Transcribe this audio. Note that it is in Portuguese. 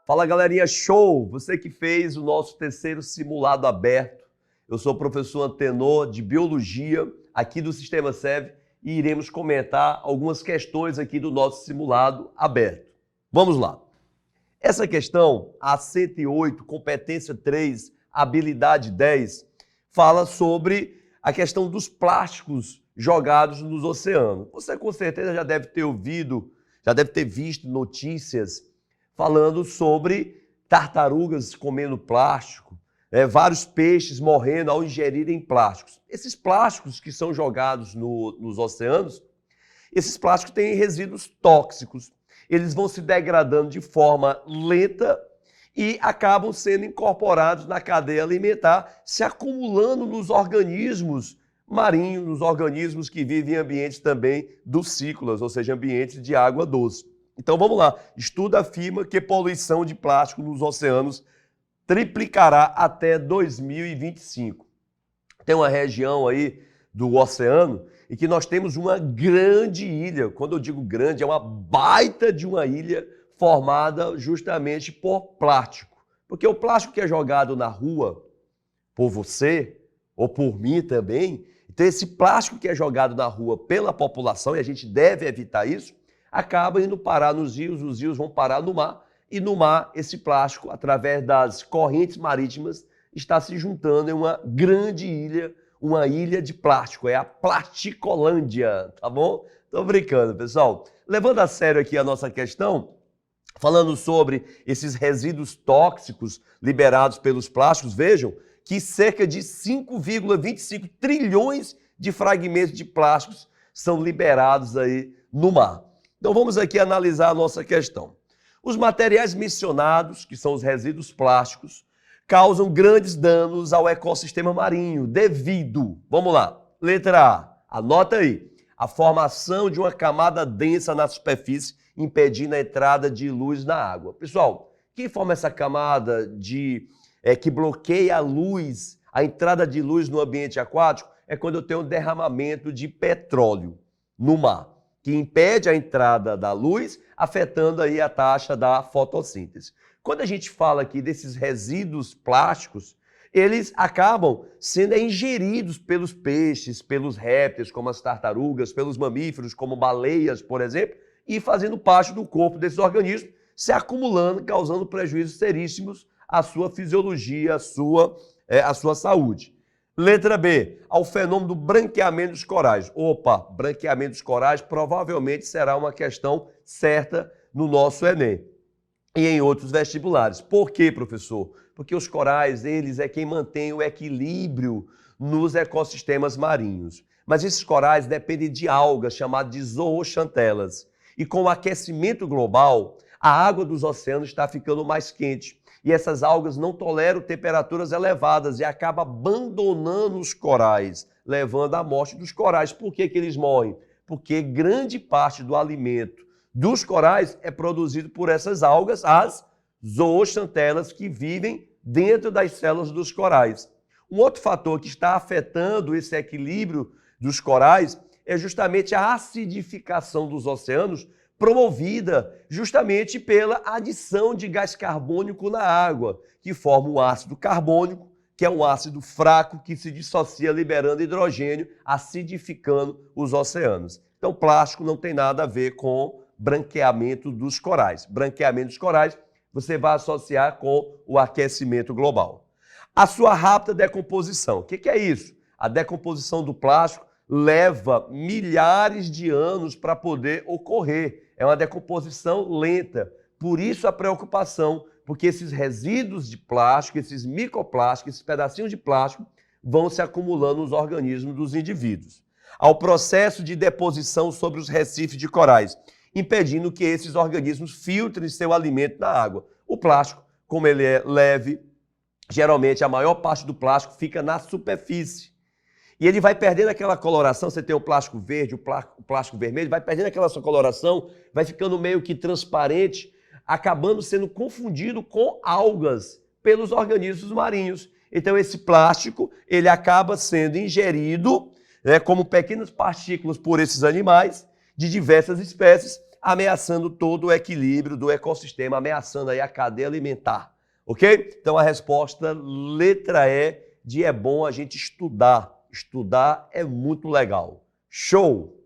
Fala galerinha, show! Você que fez o nosso terceiro simulado aberto. Eu sou o professor Antenor de Biologia aqui do Sistema SEV e iremos comentar algumas questões aqui do nosso simulado aberto. Vamos lá! Essa questão, a 108, competência 3, habilidade 10, fala sobre a questão dos plásticos jogados nos oceanos. Você com certeza já deve ter ouvido, já deve ter visto notícias falando sobre tartarugas comendo plástico, vários peixes morrendo ao ingerirem plásticos. Esses plásticos que são jogados nos oceanos, esses plásticos têm resíduos tóxicos. Eles vão se degradando de forma lenta e acabam sendo incorporados na cadeia alimentar, se acumulando nos organismos marinhos, nos organismos que vivem em ambientes também ducícolas, ou seja, ambientes de água doce. Então vamos lá, estudo afirma que a poluição de plástico nos oceanos triplicará até 2025. Tem uma região aí do oceano em que nós temos uma grande ilha. Quando eu digo grande, é uma baita de uma ilha formada justamente por plástico. Porque o plástico que é jogado na rua por você ou por mim também, então esse plástico que é jogado na rua pela população, e a gente deve evitar isso, acaba indo parar nos rios, os rios vão parar no mar, e no mar esse plástico, através das correntes marítimas, está se juntando em uma grande ilha, uma ilha de plástico, é a Plasticolândia, tá bom? Tô brincando, pessoal. Levando a sério aqui a nossa questão, falando sobre esses resíduos tóxicos liberados pelos plásticos, vejam que cerca de 5,25 trilhões de fragmentos de plásticos são liberados aí no mar. Então vamos aqui analisar a nossa questão. Os materiais mencionados, que são os resíduos plásticos, causam grandes danos ao ecossistema marinho devido, vamos lá, letra A, anota aí, a formação de uma camada densa na superfície impedindo a entrada de luz na água. Pessoal, quem forma essa camada que bloqueia a luz, a entrada de luz no ambiente aquático, é quando eu tenho um derramamento de petróleo no mar, que impede a entrada da luz, afetando aí a taxa da fotossíntese. Quando a gente fala aqui desses resíduos plásticos, eles acabam sendo ingeridos pelos peixes, pelos répteis, como as tartarugas, pelos mamíferos, como baleias, por exemplo, e fazendo parte do corpo desses organismos, se acumulando, causando prejuízos seríssimos à sua fisiologia, à sua saúde. Letra B, ao fenômeno do branqueamento dos corais. Opa, branqueamento dos corais provavelmente será uma questão certa no nosso Enem e em outros vestibulares. Por quê, professor? Porque os corais, eles é quem mantém o equilíbrio nos ecossistemas marinhos. Mas esses corais dependem de algas chamadas de zooxantelas. E com o aquecimento global, a água dos oceanos está ficando mais quente. E essas algas não toleram temperaturas elevadas e acabam abandonando os corais, levando à morte dos corais. Por que eles morrem? Porque grande parte do alimento dos corais é produzido por essas algas, as zooxantelas, que vivem dentro das células dos corais. Um outro fator que está afetando esse equilíbrio dos corais é justamente a acidificação dos oceanos, promovida justamente pela adição de gás carbônico na água, que forma o ácido carbônico, que é um ácido fraco que se dissocia liberando hidrogênio, acidificando os oceanos. Então, plástico não tem nada a ver com branqueamento dos corais. Branqueamento dos corais você vai associar com o aquecimento global. A sua rápida decomposição. O que é isso? A decomposição do plástico leva milhares de anos para poder ocorrer. É uma decomposição lenta. Por isso a preocupação, porque esses resíduos de plástico, esses microplásticos, esses pedacinhos de plástico, vão se acumulando nos organismos dos indivíduos. Ao processo de deposição sobre os recifes de corais, impedindo que esses organismos filtrem seu alimento na água. O plástico, como ele é leve, geralmente a maior parte do plástico fica na superfície. E ele vai perdendo aquela coloração, você tem o plástico verde, o plástico vermelho, vai perdendo aquela sua coloração, vai ficando meio que transparente, acabando sendo confundido com algas pelos organismos marinhos. Então esse plástico, ele acaba sendo ingerido como pequenas partículas por esses animais de diversas espécies, ameaçando todo o equilíbrio do ecossistema, ameaçando aí a cadeia alimentar, ok? Então a resposta, letra E, de é bom a gente estudar. Estudar é muito legal. Show!